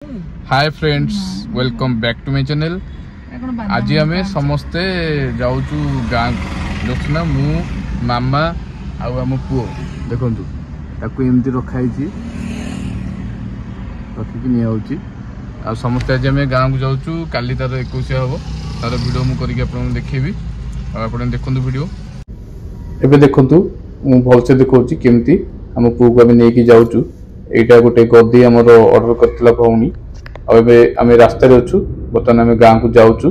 Hi friends, welcome back to my channel. आज आम समस्ते जाऊचु गाँ देखना मु मामा आम पुओ देखु ताकू एमती रखाई रखिकी आ समस्ते आज आम गाँव को जाऊचु। काली तार 21 हम तार वीडियो मुझे देखेबी आप देखु वीडियो एबे देखु भलसे देखा केमती आम पुओ को आम नहीं जाऊचु। यहाँ गोटे गद्दी आमर ऑर्डर करथिला भौणी आम रास्ता अच्छु बर्तमान आम गाँव को जाऊचु।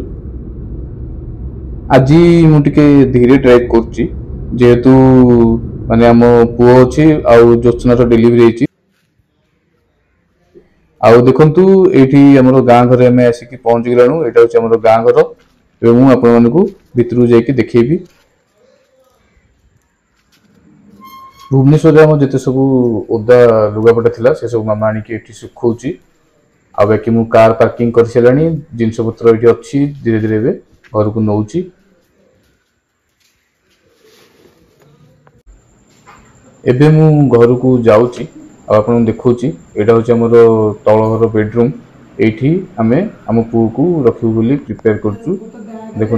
आज मुझे धीरे ड्राइव करेतु माने आम पुओ अच्छी जोत्सनार डेलीवरी होती देखु ये आम गाँ घर आम आसिक पहुँच गलु। यहाँ हूँ आम गाँ घर मुझे भितर जाकि देखेबी भुवनेश्वर आम जिते सब ओदा लुगापटा थिला से सब मामा आनिकी सुखाऊँगी। आ बाकी मु कार पार्किंग कर सारे जिनस पत्र ये अच्छी धीरे धीरे घर को नौ एबे मु घर को जाऊँगी। आप देखा यहाँ हूँ आम तल घर बेडरूम ये आम आम पुओ को रखू बोली प्रिपेयर करूँ। देखु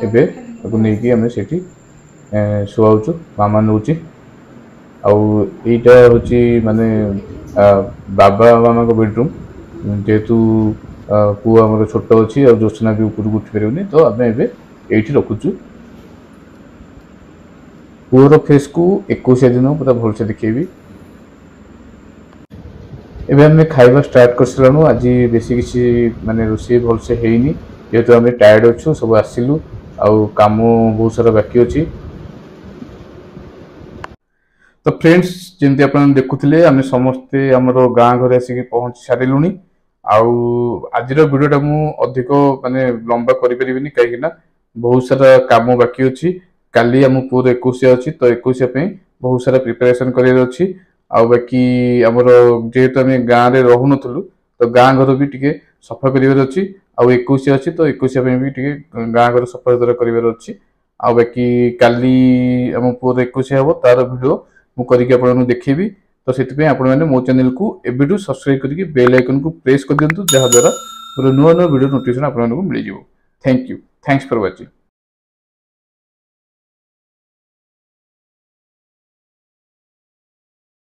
एबे नहीं आम से शुआऊँ मामा नौ आईटा हूँ माने बाबा मामा को बेडरूम जेहेतु पुओ आम छोट अच्छी और जोत्सना भी ऊपर उठी पारे तो आम ये रखुचु। पुओर फेस को 21 दिन पूरा भलसे देखेबी। एबे आम खाइबा स्टार्ट कर सारूँ। आज बेसी किसी माने रोषे भलसे हैनी जेहेतु आम टायर्ड अच्छु सब आसिलु आउ काम बहुत सारा बाकी अच्छी। तो फ्रेंड्स जमी आप देखुले आम समस्ते आमर गाँ घर आसिक पहुँच सारूँ। आज वीडियोटा मु अधिक माने लंबा करें कहीं बहुत सारा काम बाकी अच्छी। काली आम पुओर 21 अच्छी तो 21 बहुत सारा प्रिपरेशन कर बाकी आमर जेहेतु आम गाँव में रोन तो गाँ घर भी टे सफा कर अच्छी 21 अच्छी तो 21 भी टे गाँ घर सफा सुतरा कर अच्छी। बाकी काली आम पुओर 21 हम तार वीडियो मुझे देखेबी तो से मो चैनल को एबेठू सब्सक्राइब करके बेल आइकन को प्रेस कर दिंतु जहाद्वारा नुआ नुआ वीडियो नोटिफिकेशन आपको मिल जाए। Thank you, thanks for watching.